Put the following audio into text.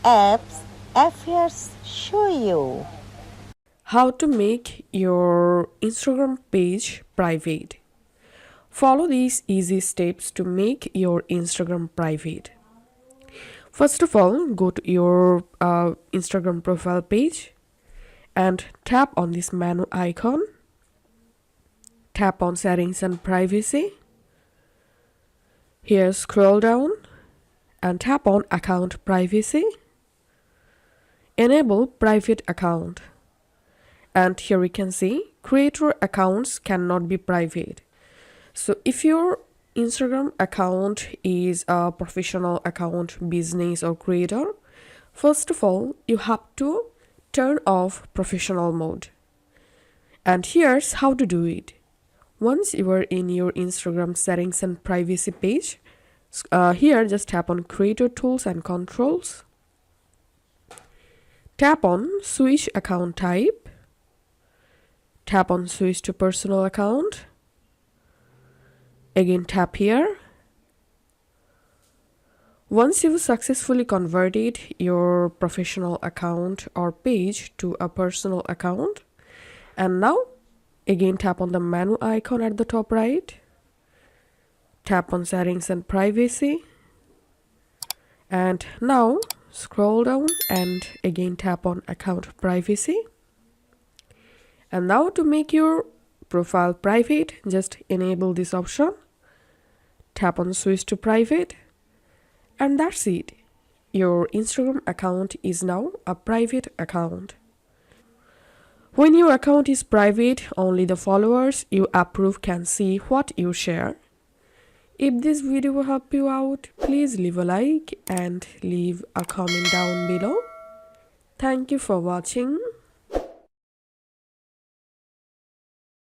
apps affairs show you How to make your Instagram page private. Follow these easy steps to make your Instagram private. First of all, go to your Instagram profile page and tap on this menu icon. Tap on settings and privacy. Here scroll down and tap on account privacy. Enable private account. And here we can see creator accounts cannot be private. So if your Instagram account is a professional account, business or creator, first of all, you have to turn off professional mode. And here's how to do it. Once you are in your Instagram settings and privacy page, here just tap on creator tools and controls. Tap on switch account type. Tap on switch to personal account. Again tap here. Once you've successfully converted your professional account or page to a personal account, and now again tap on the menu icon at the top right. Tap on settings and privacy. And now scroll down and again tap on account privacy. And now to make your profile private, just enable this option. Tap on switch to private. And that's it. Your Instagram account is now a private account. When your account is private, only the followers you approve can see what you share. If this video will help you out, please leave a like and leave a comment down below. Thank you for watching.